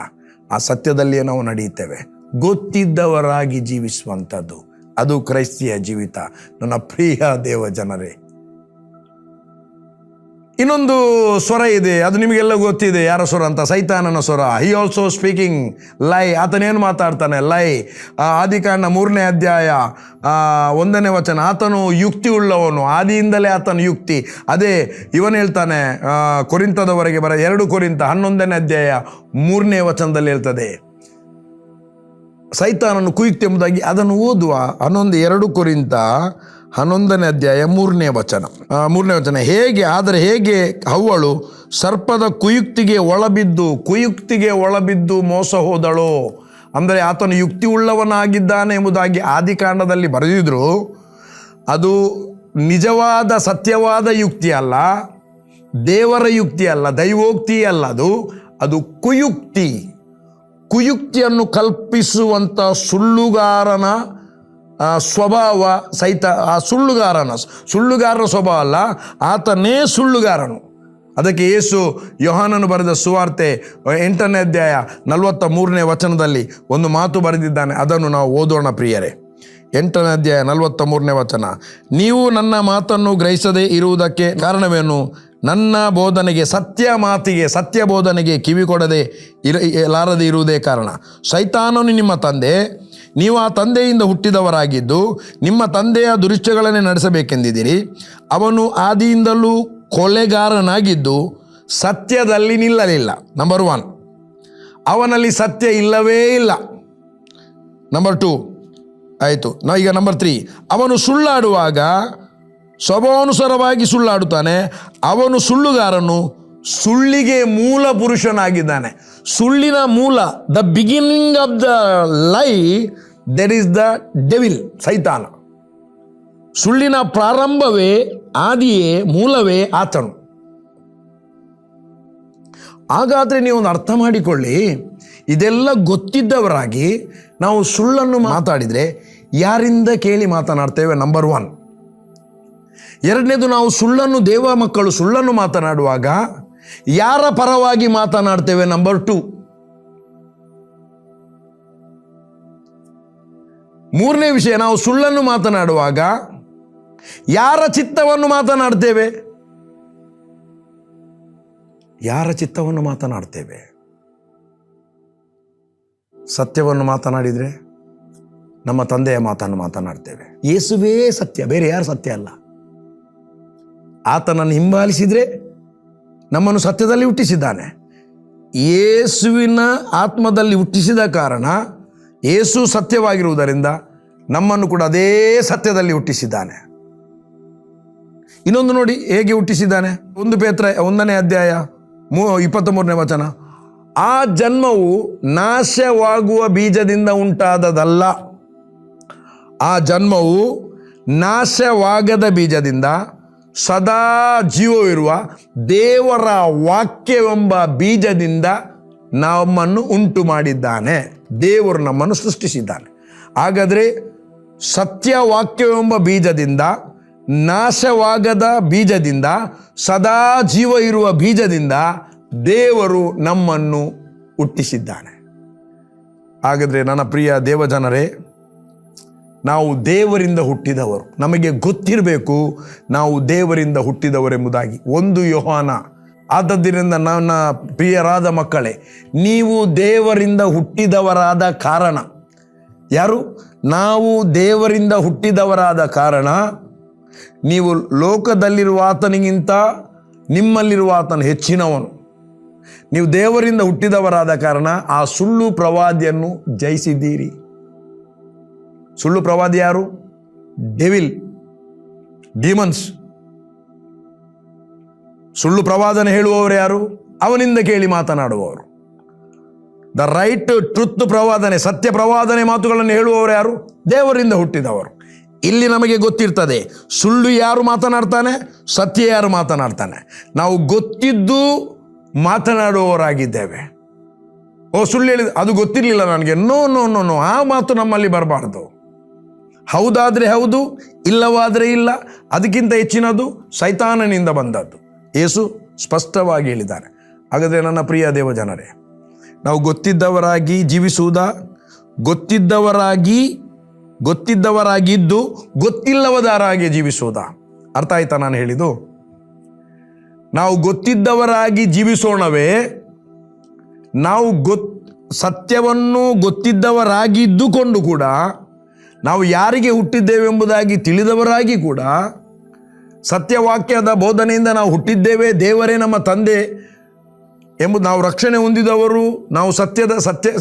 ಆ ಸತ್ಯದಲ್ಲಿಯೇ ನಾವು ನಡೆಯುತ್ತೇವೆ. ಗೊತ್ತಿದ್ದವರಾಗಿ ಜೀವಿಸುವಂಥದ್ದು ಅದು ಕ್ರೈಸ್ತಿಯ ಜೀವಿತ. ನನ್ನ ಪ್ರಿಯ ದೇವ ಜನರೇ, ಇನ್ನೊಂದು ಸ್ವರ ಇದೆ, ಅದು ನಿಮಗೆಲ್ಲ ಗೊತ್ತಿದೆ. ಯಾರ ಸ್ವರ ಅಂತ? ಸೈತಾನನ ಸ್ವರ. ಹಿ ಆಲ್ಸೋ ಸ್ಪೀಕಿಂಗ್ ಲೈ. ಆತನೇನು ಮಾತಾಡ್ತಾನೆ? ಲೈ. ಆದಿಕಾಂಡ 3ನೇ ಅಧ್ಯಾಯ 1ನೇ ವಚನ. ಆತನು ಯುಕ್ತಿ ಉಳ್ಳವನು, ಆದಿಯಿಂದಲೇ ಆತನು ಯುಕ್ತಿ. ಅದೇ ಇವನು ಹೇಳ್ತಾನೆ ಕೊರಿಂಥದವರೆಗೆ 2 ಕೊರಿಂಥ 11ನೇ ಅಧ್ಯಾಯ 3ನೇ ವಚನದಲ್ಲಿ ಹೇಳ್ತದೆ. ಸೈತಾನನು ಕುಯುಕ್ತಿ ಎಂಬುದಾಗಿ ಅದನ್ನು ಓದುವ. 2 ಕೊರಿಂಥ 11ನೇ ಅಧ್ಯಾಯ 3ನೇ ವಚನ. ಹೇಗೆ ಹವ್ವಳು ಸರ್ಪದ ಕುಯುಕ್ತಿಗೆ ಒಳಬಿದ್ದು ಮೋಸ ಹೋದಳು. ಅಂದರೆ ಆತನು ಯುಕ್ತಿ ಉಳ್ಳವನಾಗಿದ್ದಾನೆ ಎಂಬುದಾಗಿ ಆದಿಕಾಂಡದಲ್ಲಿ ಬರೆದಿದ್ರು. ಅದು ನಿಜವಾದ ಸತ್ಯವಾದ ಯುಕ್ತಿ ಅಲ್ಲ, ದೇವರ ಯುಕ್ತಿ ಅಲ್ಲ, ದೈವೋಕ್ತಿ ಅಲ್ಲ. ಅದು ಕುಯುಕ್ತಿಯನ್ನು ಕಲ್ಪಿಸುವಂಥ ಸುಳ್ಳುಗಾರನ ಸ್ವಭಾವ. ಆ ಸುಳ್ಳುಗಾರನ ಸ್ವಭಾವ ಅಲ್ಲ, ಆತನೇ ಸುಳ್ಳುಗಾರನು. ಅದಕ್ಕೆ ಯೇಸು ಯೋಹಾನನು ಬರೆದ ಸುವಾರ್ತೆ 8ನೇ ಅಧ್ಯಾಯ 43ನೇ ವಚನದಲ್ಲಿ ಒಂದು ಮಾತು ಬರೆದಿದ್ದಾನೆ. ಅದನ್ನು ನಾವು ಓದೋಣ ಪ್ರಿಯರೇ. 8ನೇ ಅಧ್ಯಾಯ 43ನೇ ವಚನ. ನೀವು ನನ್ನ ಮಾತನ್ನು ಗ್ರಹಿಸದೇ ಇರುವುದಕ್ಕೆ ಕಾರಣವೇನು? ನನ್ನ ಬೋಧನೆಗೆ, ಸತ್ಯ ಬೋಧನೆಗೆ ಕಿವಿ ಕೊಡದೆ ಲಾರದೆ ಇರುವುದೇ ಕಾರಣ. ಸೈತಾನನು ನಿಮ್ಮ ತಂದೆ, ನೀವು ಆ ತಂದೆಯಿಂದ ಹುಟ್ಟಿದವರಾಗಿದ್ದು ನಿಮ್ಮ ತಂದೆಯ ದುರಿಷ್ಟಗಳನ್ನೇ ನಡೆಸಬೇಕೆಂದಿದ್ದೀರಿ. ಅವನು ಆದಿಯಿಂದಲೂ ಕೊಲೆಗಾರನಾಗಿದ್ದು ಸತ್ಯದಲ್ಲಿ ನಿಲ್ಲಲಿಲ್ಲ. ನಂಬರ್ 1, ಅವನಲ್ಲಿ ಸತ್ಯ ಇಲ್ಲವೇ ಇಲ್ಲ. ನಂಬರ್ 2 ಆಯಿತು. ಈಗ ನಂಬರ್ 3, ಅವನು ಸುಳ್ಳಾಡುವಾಗ ಸ್ವಭಾವಾನುಸಾರವಾಗಿ ಸುಳ್ಳಾಡುತ್ತಾನೆ. ಅವನು ಸುಳ್ಳುಗಾರನು, ಸುಳ್ಳಿಗೆ ಮೂಲ ಪುರುಷನಾಗಿದ್ದಾನೆ. ಸುಳ್ಳಿನ ಮೂಲ, ದ ಬಿಗಿನಿಂಗ್ ಆಫ್ ದ ಲೈ, ದಟ್ ಈಸ್ ದ ಡೆವಿಲ್, ಸೈತಾನ. ಸುಳ್ಳಿನ ಪ್ರಾರಂಭವೇ, ಆದಿಯೇ, ಮೂಲವೇ ಆತನು. ಹಾಗಾದರೆ ನೀವೊಂದು ಅರ್ಥ ಮಾಡಿಕೊಳ್ಳಿ, ಇದೆಲ್ಲ ಗೊತ್ತಿದ್ದವರಾಗಿ ನಾವು ಸುಳ್ಳನ್ನು ಮಾತಾಡಿದರೆ ಯಾರಿಂದ ಕೇಳಿ ಮಾತನಾಡ್ತೇವೆ? ನಂಬರ್ 1. ಎರಡನೇದು, ನಾವು ದೇವ ಮಕ್ಕಳು ಸುಳ್ಳನ್ನು ಮಾತನಾಡುವಾಗ ಯಾರ ಪರವಾಗಿ ಮಾತನಾಡ್ತೇವೆ? ನಂಬರ್ 2. ಮೂರನೇ ವಿಷಯ, ನಾವು ಸುಳ್ಳನ್ನು ಮಾತನಾಡುವಾಗ ಯಾರ ಚಿತ್ತವನ್ನು ಮಾತನಾಡ್ತೇವೆ? ಯಾರ ಚಿತ್ತವನ್ನು ಮಾತನಾಡ್ತೇವೆ? ಸತ್ಯವನ್ನು ಮಾತನಾಡಿದರೆ ನಮ್ಮ ತಂದೆಯ ಮಾತನ್ನು ಮಾತನಾಡ್ತೇವೆ. ಯೇಸುವೇ ಸತ್ಯ, ಬೇರೆ ಯಾರು ಸತ್ಯ ಅಲ್ಲ. ಆತನನ್ನು ಹಿಂಬಾಲಿಸಿದರೆ ನಮ್ಮನ್ನು ಸತ್ಯದಲ್ಲಿ ಹುಟ್ಟಿಸಿದ್ದಾನೆ. ಯೇಸುವಿನ ಆತ್ಮದಲ್ಲಿ ಹುಟ್ಟಿಸಿದ ಕಾರಣ ಯೇಸು ಸತ್ಯವಾಗಿರುವುದರಿಂದ ನಮ್ಮನ್ನು ಕೂಡ ಅದೇ ಸತ್ಯದಲ್ಲಿ ಹುಟ್ಟಿಸಿದ್ದಾನೆ. ಇನ್ನೊಂದು ನೋಡಿ ಹೇಗೆ ಹುಟ್ಟಿಸಿದ್ದಾನೆ. 1 ಪೇತ್ರ 1ನೇ ಅಧ್ಯಾಯ 23ನೇ ವಚನ, ಆ ಜನ್ಮವು ನಾಶವಾಗುವ ಬೀಜದಿಂದ ಉಂಟಾದದಲ್ಲ, ಆ ಜನ್ಮವು ನಾಶವಾಗದ ಬೀಜದಿಂದ ಸದಾ ಜೀವವಿರುವ ದೇವರ ವಾಕ್ಯವೆಂಬ ಬೀಜದಿಂದ ನಮ್ಮನ್ನು ಉಂಟು ಮಾಡಿದ್ದಾನೆ. ದೇವರು ನಮ್ಮನ್ನು ಸೃಷ್ಟಿಸಿದ್ದಾನೆ. ಹಾಗಾದರೆ ಸತ್ಯವಾಕ್ಯವೆಂಬ ಬೀಜದಿಂದ, ನಾಶವಾಗದ ಬೀಜದಿಂದ, ಸದಾ ಜೀವ ಇರುವ ಬೀಜದಿಂದ ದೇವರು ನಮ್ಮನ್ನು ಹುಟ್ಟಿಸಿದ್ದಾನೆ. ಹಾಗಾದರೆ ನನ್ನ ಪ್ರಿಯ ದೇವಜನರೇ, ನಾವು ದೇವರಿಂದ ಹುಟ್ಟಿದವರು. ನಮಗೆ ಗೊತ್ತಿರಬೇಕು ನಾವು ದೇವರಿಂದ ಹುಟ್ಟಿದವರೆಂಬುದಾಗಿ. 1 ಯೋಹಾನ. ಆದದ್ದರಿಂದ ನನ್ನ ಪ್ರಿಯರಾದ ಮಕ್ಕಳೇ, ನೀವು ದೇವರಿಂದ ಹುಟ್ಟಿದವರಾದ ಕಾರಣ, ಯಾರು? ನಾವು ದೇವರಿಂದ ಹುಟ್ಟಿದವರಾದ ಕಾರಣ ನೀವು ಲೋಕದಲ್ಲಿರುವ ಆತನಿಗಿಂತ ನಿಮ್ಮಲ್ಲಿರುವ ಆತನು ಹೆಚ್ಚಿನವನು. ನೀವು ದೇವರಿಂದ ಹುಟ್ಟಿದವರಾದ ಕಾರಣ ಆ ಸುಳ್ಳು ಪ್ರವಾದಿಯನ್ನು ಜಯಿಸಿದ್ದೀರಿ. ಸುಳ್ಳು ಪ್ರವಾದಿ ಯಾರು? Devil, demons. ಸುಳ್ಳು ಪ್ರವಾದನೆ ಹೇಳುವವರು ಯಾರು? ಅವನಿಂದ ಕೇಳಿ ಮಾತನಾಡುವವರು. ದ ರೈಟ್ ಟ್ರುತ್ ಪ್ರವಾದನೆ, ಸತ್ಯ ಪ್ರವಾದನೆ ಮಾತುಗಳನ್ನು ಹೇಳುವವರು ಯಾರು? ದೇವರಿಂದ ಹುಟ್ಟಿದವರು. ಇಲ್ಲಿ ನಮಗೆ ಗೊತ್ತಿರ್ತದೆ ಸುಳ್ಳು ಯಾರು ಮಾತನಾಡ್ತಾನೆ, ಸತ್ಯ ಯಾರು ಮಾತನಾಡ್ತಾನೆ. ನಾವು ಗೊತ್ತಿದ್ದು ಮಾತನಾಡುವವರಾಗಿದ್ದೇವೆ. ಸುಳ್ಳು ಹೇಳಿದ ಅದು ಗೊತ್ತಿರಲಿಲ್ಲ ನನಗೆ, ನೋ ನೋ ನೋ ನೋ, ಆ ಮಾತು ನಮ್ಮಲ್ಲಿ ಬರಬಾರ್ದು. ಹೌದಾದರೆ ಹೌದು, ಇಲ್ಲವಾದರೆ ಇಲ್ಲ. ಅದಕ್ಕಿಂತ ಹೆಚ್ಚಿನದು ಸೈತಾನನಿಂದ ಬಂದದ್ದು. ಯೇಸು ಸ್ಪಷ್ಟವಾಗಿ ಹೇಳಿದ್ದಾನೆ. ಹಾಗಾದರೆ ನನ್ನ ಪ್ರಿಯ ದೇವಜನರೇ, ನಾವು ಗೊತ್ತಿದ್ದವರಾಗಿ ಜೀವಿಸುವುದ, ಗೊತ್ತಿದ್ದವರಾಗಿದ್ದು ಗೊತ್ತಿಲ್ಲವದರಾಗಿ ಜೀವಿಸುವುದ? ಅರ್ಥ ಆಯ್ತಾ ನಾನು ಹೇಳಿದ್ದು? ನಾವು ಗೊತ್ತಿದ್ದವರಾಗಿ ಜೀವಿಸೋಣವೇ? ನಾವು ಸತ್ಯವನ್ನು ಗೊತ್ತಿದ್ದವರಾಗಿದ್ದುಕೊಂಡು ಕೂಡ ನಾವು ಯಾರಿಗೆ ಹುಟ್ಟಿದ್ದೇವೆಂಬುದಾಗಿ ತಿಳಿದವರಾಗಿ ಕೂಡ ಸತ್ಯವಾಕ್ಯದ ಬೋಧನೆಯಿಂದ ನಾವು ಹುಟ್ಟಿದ್ದೇವೆ, ದೇವರೇ ನಮ್ಮ ತಂದೆ ಎಂಬುದು, ನಾವು ರಕ್ಷಣೆ ಹೊಂದಿದವರು, ನಾವು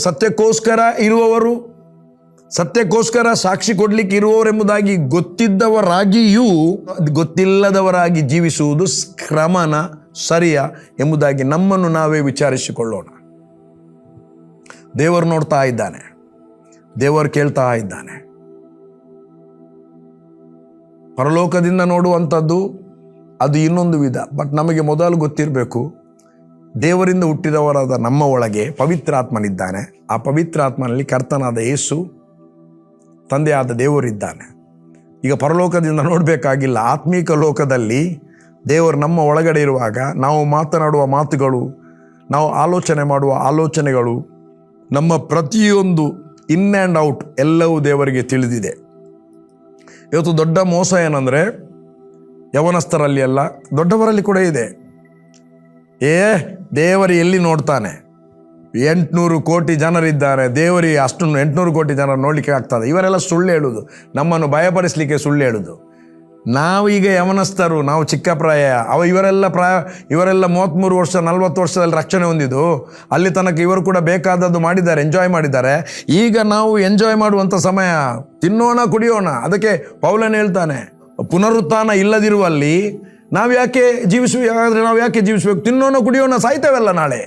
ಸತ್ಯಕ್ಕೋಸ್ಕರ ಇರುವವರು, ಸತ್ಯಕ್ಕೋಸ್ಕರ ಸಾಕ್ಷಿ ಕೊಡಲಿಕ್ಕೆ ಇರುವವರೆಂಬುದಾಗಿ ಗೊತ್ತಿದ್ದವರಾಗಿಯೂ ಗೊತ್ತಿಲ್ಲದವರಾಗಿ ಜೀವಿಸುವುದು ಕ್ರಮನ ಸರಿಯ ಎಂಬುದಾಗಿ ನಮ್ಮನ್ನು ನಾವೇ ವಿಚಾರಿಸಿಕೊಳ್ಳೋಣ. ದೇವರು ನೋಡ್ತಾ ಇದ್ದಾನೆ, ದೇವರು ಕೇಳ್ತಾ ಇದ್ದಾನೆ. ಪರಲೋಕದಿಂದ ನೋಡುವಂಥದ್ದು ಅದು ಇನ್ನೊಂದು ವಿಧ. ಬಟ್ ನಮಗೆ ಮೊದಲು ಗೊತ್ತಿರಬೇಕು, ದೇವರಿಂದ ಹುಟ್ಟಿದವರಾದ ನಮ್ಮ ಒಳಗೆ ಪವಿತ್ರಾತ್ಮನಿದ್ದಾನೆ. ಆ ಪವಿತ್ರಾತ್ಮನಲ್ಲಿ ಕರ್ತನಾದ ಯೇಸು, ತಂದೆಯಾದ ದೇವರಿದ್ದಾನೆ. ಈಗ ಪರಲೋಕದಿಂದ ನೋಡಬೇಕಾಗಿಲ್ಲ, ಆತ್ಮೀಕ ಲೋಕದಲ್ಲಿ ದೇವರು ನಮ್ಮ ಒಳಗಡೆ ಇರುವಾಗ ನಾವು ಮಾತನಾಡುವ ಮಾತುಗಳು, ನಾವು ಆಲೋಚನೆ ಮಾಡುವ ಆಲೋಚನೆಗಳು, ನಮ್ಮ ಪ್ರತಿಯೊಂದು ಇನ್ ಆ್ಯಂಡ್ ಔಟ್ ಎಲ್ಲವೂ ದೇವರಿಗೆ ತಿಳಿದಿದೆ. ಇವತ್ತು ದೊಡ್ಡ ಮೋಸ ಏನಂದರೆ, ಯವನಸ್ಥರಲ್ಲಿ ಅಲ್ಲ, ದೊಡ್ಡವರಲ್ಲಿ ಕೂಡ ಇದೆ. ದೇವರು ಎಲ್ಲಿ ನೋಡ್ತಾನೆ? 800 ಕೋಟಿ ಜನರಿದ್ದಾರೆ, ದೇವರಿಗೆ ಅಷ್ಟು 800 ಕೋಟಿ ಜನರು ನೋಡಲಿಕ್ಕೆ ಆಗ್ತದೆ? ಇವರೆಲ್ಲ ಸುಳ್ಳು ಹೇಳುವುದು, ನಮ್ಮನ್ನು ಭಯಪಡಿಸಲಿಕ್ಕೆ ಸುಳ್ಳು ಹೇಳುವುದು. ನಾವೀಗ ಯವನಸ್ಥರು, ನಾವು ಚಿಕ್ಕ ಪ್ರಾಯ. ಇವರೆಲ್ಲ 33 ವರ್ಷ 40 ವರ್ಷದಲ್ಲಿ ರಕ್ಷಣೆ ಹೊಂದಿದ್ದು, ಅಲ್ಲಿ ತನಕ ಇವರು ಕೂಡ ಬೇಕಾದದ್ದು ಮಾಡಿದ್ದಾರೆ, ಎಂಜಾಯ್ ಮಾಡಿದ್ದಾರೆ. ಈಗ ನಾವು ಎಂಜಾಯ್ ಮಾಡುವಂಥ ಸಮಯ, ತಿನ್ನೋಣ ಕುಡಿಯೋಣ. ಅದಕ್ಕೆ ಪೌಲನು ಹೇಳ್ತಾನೆ, ಪುನರುತ್ಥಾನ ಇಲ್ಲದಿರುವಲ್ಲಿ ನಾವು ಯಾಕೆ ಜೀವಿಸಬೇಕು? ತಿನ್ನೋಣ ಕುಡಿಯೋಣ, ಸಾಯ್ತೇವಲ್ಲ ನಾಳೆ.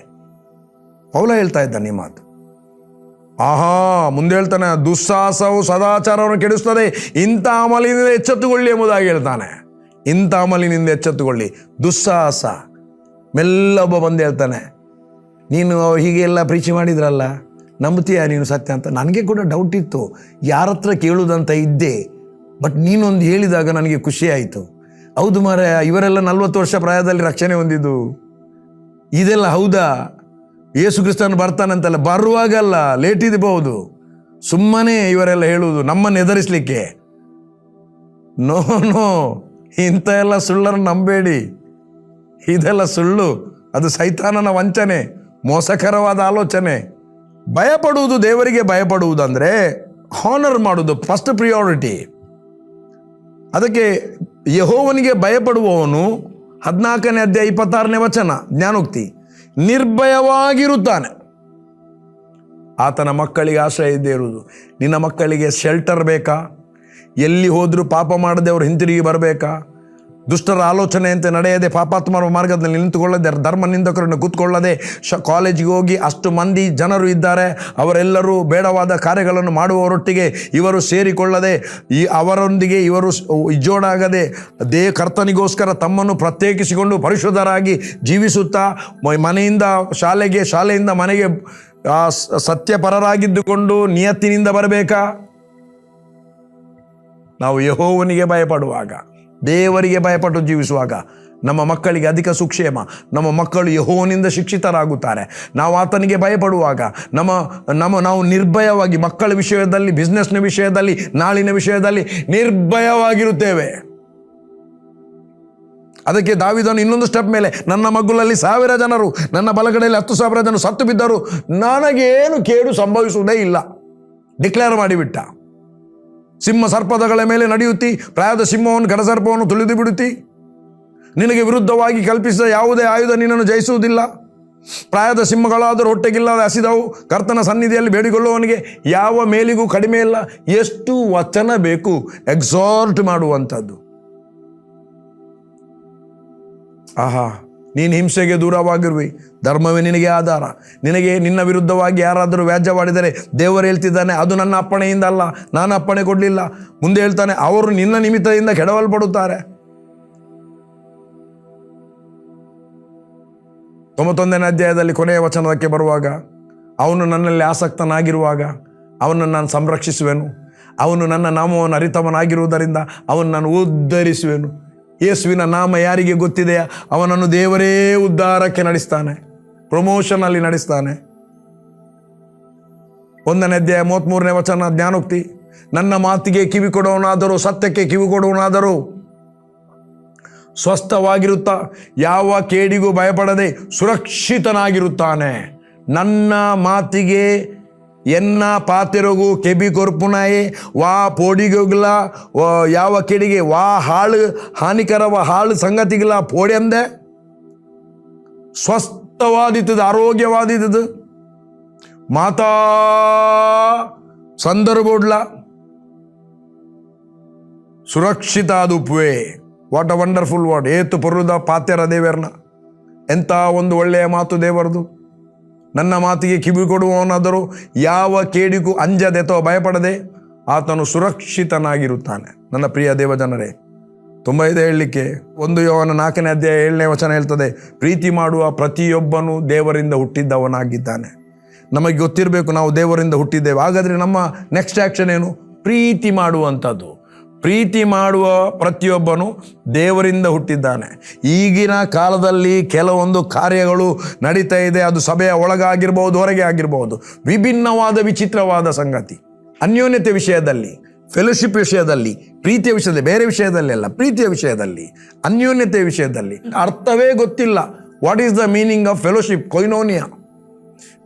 ಪೌಲ ಹೇಳ್ತಾ ಇದ್ದಾನೆ ಈ ಮಾತು. ಮುಂದೆ ಹೇಳ್ತಾನೆ, ದುಸ್ಸಾಹಸವು ಸದಾಚಾರವನ್ನು ಕೆಡಿಸ್ತದೆ, ಇಂಥ ಅಮಲಿನಿಂದ ಎಚ್ಚೆತ್ತುಕೊಳ್ಳಿ ಎಂಬುದಾಗಿ ಹೇಳ್ತಾನೆ. ಇಂಥ ಅಮಲಿನಿಂದ ಎಚ್ಚೆತ್ತುಕೊಳ್ಳಿ. ದುಸ್ಸಾಹಸ. ಮೆಲ್ಲೊಬ್ಬ ಬಂದು ಹೇಳ್ತಾನೆ, ನೀನು ಹೀಗೆಲ್ಲ ಪ್ರೀತಿ ಮಾಡಿದ್ರಲ್ಲ, ನಂಬ್ತೀಯ ನೀನು ಸತ್ಯ ಅಂತ? ನನಗೆ ಕೂಡ ಡೌಟ್ ಇತ್ತು, ಯಾರ ಹತ್ರ ಕೇಳುವುದಂತ ಇದ್ದೆ. ಬಟ್ ನೀನೊಂದು ಹೇಳಿದಾಗ ನನಗೆ ಖುಷಿ ಆಯಿತು. ಹೌದು ಮಾರಾಯ, ಇವರೆಲ್ಲ 40 ವರ್ಷ ಪ್ರಾಯದಲ್ಲಿ ರಕ್ಷಣೆ ಹೊಂದಿದ್ದು, ಇದೆಲ್ಲ ಹೌದಾ? ಯೇಸು ಕ್ರಿಸ್ತನು ಬರ್ತಾನಂತಲ್ಲ, ಬರುವಾಗಲ್ಲ, ಲೇಟ್ ಇರಬಹುದು. ಸುಮ್ಮನೆ ಇವರೆಲ್ಲ ಹೇಳುವುದು ನಮ್ಮನ್ನು ಎದುರಿಸಲಿಕ್ಕೆ. ನೋ ನೋ, ಇಂಥ ಎಲ್ಲ ಸುಳ್ಳನ್ನು ನಂಬೇಡಿ. ಇದೆಲ್ಲ ಸುಳ್ಳು, ಅದು ಸೈತಾನನ ವಂಚನೆ, ಮೋಸಕರವಾದ ಆಲೋಚನೆ. ಭಯಪಡುವುದು, ದೇವರಿಗೆ ಭಯಪಡುವುದಂದರೆ ಹಾನರ್ ಮಾಡುವುದು ಫಸ್ಟ್ ಪ್ರಿಯಾರಿಟಿ. ಅದಕ್ಕೆ ಯೆಹೋವನಿಗೆ ಭಯಪಡುವವನು 14ನೇ ಅಧ್ಯಾಯ 26ನೇ ವಚನ ಜ್ಞಾನೋಕ್ತಿ, ನಿರ್ಭಯವಾಗಿರುತ್ತಾನೆ. ಆತನ ಮಕ್ಕಳಿಗೆ ಆಶ್ರಯ ಇದ್ದೇ ಇರುವುದು. ನಿನ್ನ ಮಕ್ಕಳಿಗೆ ಶೆಲ್ಟರ್ ಬೇಕಾ? ಎಲ್ಲಿ ಹೋದರೂ ಪಾಪ ಮಾಡದೆ ಅವರು ಹಿಂತಿರುಗಿ ಬರಬೇಕಾ? ದುಷ್ಟರ ಆಲೋಚನೆಯಂತೆ ನಡೆಯದೆ ಪಾಪಾತ್ಮರ ಮಾರ್ಗದಲ್ಲಿ ನಿಂತುಕೊಳ್ಳದೆ ಧರ್ಮ ನಿಂದಕರನ್ನು ಕೂತ್ಕೊಳ್ಳದೆ ಕಾಲೇಜಿಗೆ ಹೋಗಿ ಅಷ್ಟು ಮಂದಿ ಜನರು ಇದ್ದಾರೆ, ಅವರೆಲ್ಲರೂ ಬೇಡವಾದ ಕಾರ್ಯಗಳನ್ನು ಮಾಡುವವರೊಟ್ಟಿಗೆ ಇವರು ಸೇರಿಕೊಳ್ಳದೆ ಅವರೊಂದಿಗೆ ಇವರು ಇಜ್ಜೋಡಾಗದೆ ಕರ್ತನಿಗೋಸ್ಕರ ತಮ್ಮನ್ನು ಪ್ರತ್ಯೇಕಿಸಿಕೊಂಡು ಪರಿಶುದ್ಧರಾಗಿ ಜೀವಿಸುತ್ತಾ ಮನೆಯಿಂದ ಶಾಲೆಗೆ, ಶಾಲೆಯಿಂದ ಮನೆಗೆ ಸತ್ಯಪರರಾಗಿದ್ದುಕೊಂಡು ನಿಯತ್ತಿನಿಂದ ಬರಬೇಕಾ? ನಾವು ಯೆಹೋವನಿಗೆ ಭಯಪಡುವಾಗ, ದೇವರಿಗೆ ಭಯಪಟ್ಟು ಜೀವಿಸುವಾಗ ನಮ್ಮ ಮಕ್ಕಳಿಗೆ ಅಧಿಕ ಸುಕ್ಷೇಮ. ನಮ್ಮ ಮಕ್ಕಳು ಯೆಹೋವನಿಂದ ಶಿಕ್ಷಿತರಾಗುತ್ತಾರೆ. ನಾವು ಆತನಿಗೆ ಭಯಪಡುವಾಗ ನಾವು ನಿರ್ಭಯವಾಗಿ ಮಕ್ಕಳ ವಿಷಯದಲ್ಲಿ, ಬಿಸ್ನೆಸ್ನ ವಿಷಯದಲ್ಲಿ, ನಾಳಿನ ವಿಷಯದಲ್ಲಿ ನಿರ್ಭಯವಾಗಿರುತ್ತೇವೆ. ಅದಕ್ಕೆ ದಾವೀದನು ಇನ್ನೊಂದು ಸ್ಟೆಪ್ ಮೇಲೆ, ನನ್ನ ಮಗ್ಗುಲಲ್ಲಿ 1000 ಜನರು, ನನ್ನ ಬಲಗಡೆಯಲ್ಲಿ 10,000 ಜನರು ಸತ್ತು ಬಿದ್ದರು, ನನಗೇನು ಕೇಡು ಸಂಭವಿಸುವುದೇ ಇಲ್ಲ ಡಿಕ್ಲೇರ್ ಮಾಡಿಬಿಟ್ಟ. ಸಿಂಹ ಸರ್ಪದಗಳ ಮೇಲೆ ನಡೆಯುತ್ತಿ, ಪ್ರಾಯದ ಸಿಂಹವನ್ನು ಗಡಸರ್ಪವನ್ನು ತುಳಿದು ಬಿಡುತ್ತಿ. ನಿನಗೆ ವಿರುದ್ಧವಾಗಿ ಕಲ್ಪಿಸಿದ ಯಾವುದೇ ಆಯುಧ ನಿನ್ನನ್ನು ಜಯಿಸುವುದಿಲ್ಲ. ಪ್ರಾಯದ ಸಿಂಹಗಳಾದರೂ ಹೊಟ್ಟೆಗಿಲ್ಲದೆ ಹಸಿದವು. ಕರ್ತನ ಸನ್ನಿಧಿಯಲ್ಲಿ ಬೇಡಿಕೊಳ್ಳುವವನಿಗೆ ಯಾವ ಮೇಲಿಗೂ ಕಡಿಮೆ ಇಲ್ಲ. ಎಷ್ಟು ವಚನ ಬೇಕು ಎಕ್ಸಾರ್ಟ್ ಮಾಡುವಂಥದ್ದು. ಆಹಾ, ನೀನು ಹಿಂಸೆಗೆ ದೂರವಾಗಿರುವಿ, ಧರ್ಮವೇ ನಿನಗೆ ಆಧಾರ. ನಿನ್ನ ವಿರುದ್ಧವಾಗಿ ಯಾರಾದರೂ ವ್ಯಾಜ್ಯವಾಡಿದರೆ ದೇವರು ಹೇಳ್ತಿದ್ದಾನೆ, ಅದು ನನ್ನ ಅಪ್ಪಣೆಯಿಂದ ಅಲ್ಲ, ನಾನು ಅಪ್ಪಣೆ ಕೊಡಲಿಲ್ಲ. ಮುಂದೆ ಹೇಳ್ತಾನೆ, ಅವರು ನಿನ್ನ ನಿಮಿತ್ತದಿಂದ ಕೆಡವಲ್ಪಡುತ್ತಾರೆ. 91ನೇ ಅಧ್ಯಾಯದಲ್ಲಿ ಕೊನೆಯ ವಚನಕ್ಕೆ ಬರುವಾಗ, ಅವನು ನನ್ನಲ್ಲಿ ಆಸಕ್ತನಾಗಿರುವಾಗ ಅವನನ್ನು ನಾನು ಸಂರಕ್ಷಿಸುವೆನು. ಅವನು ನನ್ನ ನಾಮವನ್ನು ಅರಿತವನಾಗಿರುವುದರಿಂದ ಅವನು ನಾನು ಉದ್ಧರಿಸುವೆನು. ಯೇಸುವಿನ ನಾಮ ಯಾರಿಗೆ ಗೊತ್ತಿದೆಯಾ ಅವನನ್ನು ದೇವರೇ ಉದ್ಧಾರಕ್ಕೆ ನಡೆಸ್ತಾನೆ, ಪ್ರಮೋಷನಲ್ಲಿ ನಡೆಸ್ತಾನೆ. 1ನೇ ಅಧ್ಯಾಯ 33ನೇ ವಚನ ಜ್ಞಾನೋಕ್ತಿ, ನನ್ನ ಮಾತಿಗೆ ಕಿವಿ ಕೊಡುವವನಾದರೂ, ಸತ್ಯಕ್ಕೆ ಕಿವಿ ಕೊಡುವವನಾದರೂ ಸ್ವಸ್ಥವಾಗಿರುತ್ತಾ ಯಾವ ಕೇಡಿಗೂ ಭಯಪಡದೆ ಸುರಕ್ಷಿತನಾಗಿರುತ್ತಾನೆ. ನನ್ನ ಮಾತಿಗೆ ಎನ್ನ ಪಾತೆರಗು ಕೆಬಿ ಕೊರ್ಪುನಾಯೇ ವಾ ಪೋಡಿಗೋಗ್ಲ ಯಾವ ಕೆಡಿಗೆ ವಾ ಹಾಳು ಹಾನಿಕರವ ಹಾಳು ಸಂಗತಿಗಳ ಪೋಡಿ ಅಂದೆ. ಸ್ವಸ್ಥವಾದಿತ್ತದು, ಆರೋಗ್ಯವಾದಿತ್ತದು ಮಾತಾ ಸಂದರ್ಭೋಡ್ಲ ಸುರಕ್ಷಿತ ಅದು ಉಪ್ಪುವೆ. What a wonderful word. ಏತು ಪೊರುದ ಪಾತ್ಯರ ದೇವರನ್ನ, ಎಂಥ ಒಂದು ಒಳ್ಳೆಯ ಮಾತು ದೇವರದು. ನನ್ನ ಮಾತಿಗೆ ಕಿವಿ ಕೊಡುವವನಾದರೂ ಯಾವ ಕೇಡಿಗೂ ಅಂಜದೆ ಅಥವಾ ಭಯಪಡದೆ ಆತನು ಸುರಕ್ಷಿತನಾಗಿರುತ್ತಾನೆ. ನನ್ನ ಪ್ರಿಯ ದೇವಜನರೇ, ತುಂಬ ಇದೆ ಹೇಳಲಿಕ್ಕೆ. 1 ಯೋಹನ 4ನೇ ಅಧ್ಯಾಯ 7ನೇ ವಚನ ಹೇಳ್ತದೆ, ಪ್ರೀತಿ ಮಾಡುವ ಪ್ರತಿಯೊಬ್ಬನು ದೇವರಿಂದ ಹುಟ್ಟಿದ್ದವನಾಗಿದ್ದಾನೆ. ನಮಗೆ ಗೊತ್ತಿರಬೇಕು ನಾವು ದೇವರಿಂದ ಹುಟ್ಟಿದ್ದೇವೆ. ಹಾಗಾದರೆ ನಮ್ಮ ನೆಕ್ಸ್ಟ್ ಆ್ಯಕ್ಷನ್ ಏನು? ಪ್ರೀತಿ ಮಾಡುವಂಥದ್ದು. ಪ್ರೀತಿ ಮಾಡುವ ಪ್ರತಿಯೊಬ್ಬನು ದೇವರಿಂದ ಹುಟ್ಟಿದ್ದಾನೆ. ಈಗಿನ ಕಾಲದಲ್ಲಿ ಕೆಲವೊಂದು ಕಾರ್ಯಗಳು ನಡೀತಾ ಇದೆ, ಅದು ಸಭೆಯ ಒಳಗಾಗಿರ್ಬೋದು, ಹೊರಗೆ ಆಗಿರ್ಬೋದು. ವಿಭಿನ್ನವಾದ ವಿಚಿತ್ರವಾದ ಸಂಗತಿ. ಅನ್ಯೋನ್ಯತೆ ವಿಷಯದಲ್ಲಿ, ಫೆಲೋಶಿಪ್ ವಿಷಯದಲ್ಲಿ, ಪ್ರೀತಿಯ ವಿಷಯದಲ್ಲಿ, ಬೇರೆ ವಿಷಯದಲ್ಲಿ ಅಲ್ಲ, ಪ್ರೀತಿಯ ವಿಷಯದಲ್ಲಿ, ಅನ್ಯೋನ್ಯತೆ ವಿಷಯದಲ್ಲಿ ಅರ್ಥವೇ ಗೊತ್ತಿಲ್ಲ. What is the meaning of fellowship, ಕೊಯ್ನೋನಿಯಾ.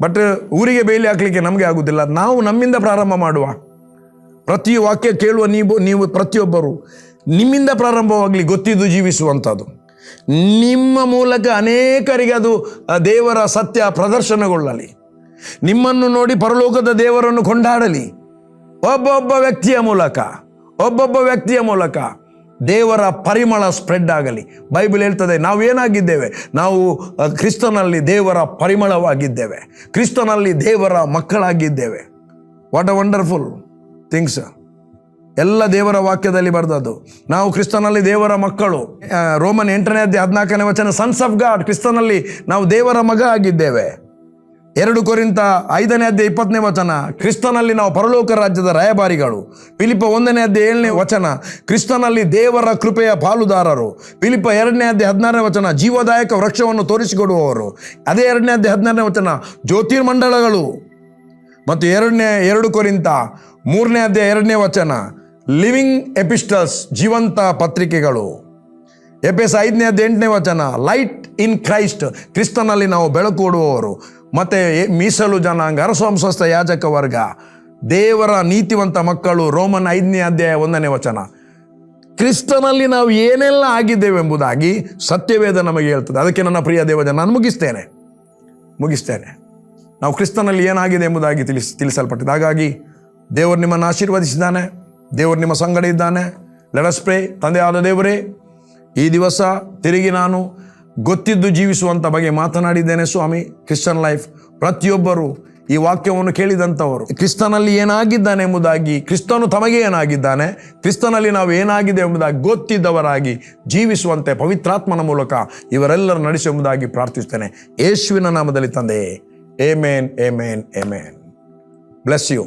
ಬಟ್ ಊರಿಗೆ ಬೇಲಿ ಹಾಕಲಿಕ್ಕೆ ನಮಗೆ ಆಗುವುದಿಲ್ಲ. ನಾವು ನಮ್ಮಿಂದ ಪ್ರಾರಂಭ ಮಾಡುವ. ಪ್ರತಿ ವಾಕ್ಯ ಕೇಳುವ ನೀವು ಪ್ರತಿಯೊಬ್ಬರು ನಿಮ್ಮಿಂದ ಪ್ರಾರಂಭವಾಗಲಿ, ಗೊತ್ತಿದ್ದು ಜೀವಿಸುವಂಥದ್ದು. ನಿಮ್ಮ ಮೂಲಕ ಅನೇಕರಿಗೆ ಅದು ದೇವರ ಸತ್ಯ ಪ್ರದರ್ಶನಗೊಳ್ಳಲಿ. ನಿಮ್ಮನ್ನು ನೋಡಿ ಪರಲೋಕದ ದೇವರನ್ನು ಕೊಂಡಾಡಲಿ. ಒಬ್ಬೊಬ್ಬ ವ್ಯಕ್ತಿಯ ಮೂಲಕ ದೇವರ ಪರಿಮಳ ಸ್ಪ್ರೆಡ್ ಆಗಲಿ. ಬೈಬಲ್ ಹೇಳ್ತದೆ, ನಾವು ಏನಾಗಿದ್ದೇವೆ? ನಾವು ಕ್ರಿಸ್ತನಲ್ಲಿ ದೇವರ ಪರಿಮಳವಾಗಿದ್ದೇವೆ, ಕ್ರಿಸ್ತನಲ್ಲಿ ದೇವರ ಮಕ್ಕಳಾಗಿದ್ದೇವೆ. What a wonderful things. ಎಲ್ಲ ದೇವರ ವಾಕ್ಯದಲ್ಲಿ ಬರೆದದ್ದು. ನಾವು ಕ್ರಿಸ್ತನಲ್ಲಿ ದೇವರ ಮಕ್ಕಳು. ರೋಮನ್ 8ನೇ ಅಧ್ಯಾಯ 14ನೇ ವಚನ, ಸನ್ಸ್ ಆಫ್ ಗಾಡ್. ಕ್ರಿಸ್ತನಲ್ಲಿ ನಾವು ದೇವರ ಮಗ ಆಗಿದ್ದೇವೆ. 2 ಕೊರಿಂಥ 5ನೇ ಅಧ್ಯಾಯ 20ನೇ ವಚನ, ಕ್ರಿಸ್ತನಲ್ಲಿ ನಾವು ಪರಲೋಕ ರಾಜ್ಯದ ರಾಯಭಾರಿಗಳು. ಫಿಲಿಪ್ಪ 1ನೇ ಅಧ್ಯಾಯ 7ನೇ ವಚನ, ಕ್ರಿಸ್ತನಲ್ಲಿ ದೇವರ ಕೃಪೆಯ ಪಾಲುದಾರರು. ಫಿಲಿಪ್ಪ 2ನೇ ಅಧ್ಯಾಯ 16ನೇ ವಚನ, ಜೀವದಾಯಕ ವೃಕ್ಷವನ್ನು ತೋರಿಸಿಕೊಡುವವರು. ಅದೇ 2ನೇ ಅಧ್ಯಾಯ 16ನೇ ವಚನ, ಜ್ಯೋತಿರ್ಮಂಡಲಗಳು. ಮತ್ತು 2 ಕೊರಿಂಥ 3ನೇ ಅಧ್ಯಾಯ 2ನೇ ವಚನ, ಲಿವಿಂಗ್ ಎಪಿಸ್ಟಲ್ಸ್, ಜೀವಂತ ಪತ್ರಿಕೆಗಳು. ಎಫೆಸ 5ನೇ ಅಧ್ಯಾಯ 8ನೇ ವಚನ, ಲೈಟ್ ಇನ್ ಕ್ರೈಸ್ಟ್, ಕ್ರಿಸ್ತನಲ್ಲಿ ನಾವು ಬೆಳಕು ಕೊಡುವವರು. ಮತ್ತು ಮೀಸಲು ಜನಾಂಗ, ಅರಸವಂಶಸ್ಥ ಯಾಜಕ ವರ್ಗ, ದೇವರ ನೀತಿವಂತ ಮಕ್ಕಳು, ರೋಮನ್ 5ನೇ ಅಧ್ಯಾಯ 1ನೇ ವಚನ. ಕ್ರಿಸ್ತನಲ್ಲಿ ನಾವು ಏನೆಲ್ಲ ಆಗಿದ್ದೇವೆ ಎಂಬುದಾಗಿ ಸತ್ಯವೇದ ನಮಗೆ ಹೇಳ್ತದೆ. ಅದಕ್ಕೆ ನನ್ನ ಪ್ರಿಯ ದೇವಜನ, ನಾನು ಮುಗಿಸ್ತೇನೆ. ನಾವು ಕ್ರಿಸ್ತನಲ್ಲಿ ಏನಾಗಿದೆ ಎಂಬುದಾಗಿ ತಿಳಿಸಲ್ಪಟ್ಟಿದೆ. ಹಾಗಾಗಿ ದೇವರು ನಿಮ್ಮನ್ನು ಆಶೀರ್ವದಿಸಿದ್ದಾನೆ, ದೇವರು ನಿಮ್ಮ ಸಂಗಡ ಇದ್ದಾನೆ. Let us pray. ತಂದೆಯಾದ ದೇವರೇ, ಈ ದಿವಸ ತಿರುಗಿ ನಾನು ಗೊತ್ತಿದ್ದು ಜೀವಿಸುವಂಥ ಬಗ್ಗೆ ಮಾತನಾಡಿದ್ದೇನೆ ಸ್ವಾಮಿ. ಕ್ರಿಶ್ಚಿಯನ್ ಲೈಫ್, ಪ್ರತಿಯೊಬ್ಬರು ಈ ವಾಕ್ಯವನ್ನು ಕೇಳಿದಂಥವರು ಕ್ರಿಸ್ತನಲ್ಲಿ ಏನಾಗಿದ್ದಾನೆ ಎಂಬುದಾಗಿ, ಕ್ರಿಸ್ತನು ತಮಗೆ ಏನಾಗಿದ್ದಾನೆ, ಕ್ರಿಸ್ತನಲ್ಲಿ ನಾವು ಏನಾಗಿದೆ ಎಂಬುದಾಗಿ ಗೊತ್ತಿದ್ದವರಾಗಿ ಜೀವಿಸುವಂತೆ ಪವಿತ್ರಾತ್ಮನ ಮೂಲಕ ಇವರೆಲ್ಲರೂ ನಡೆಸಿ ಎಂಬುದಾಗಿ ಪ್ರಾರ್ಥಿಸ್ತೇನೆ ಯೇಸುವಿನ ನಾಮದಲ್ಲಿ ತಂದೆಯೇ. Amen, amen, amen. Bless you.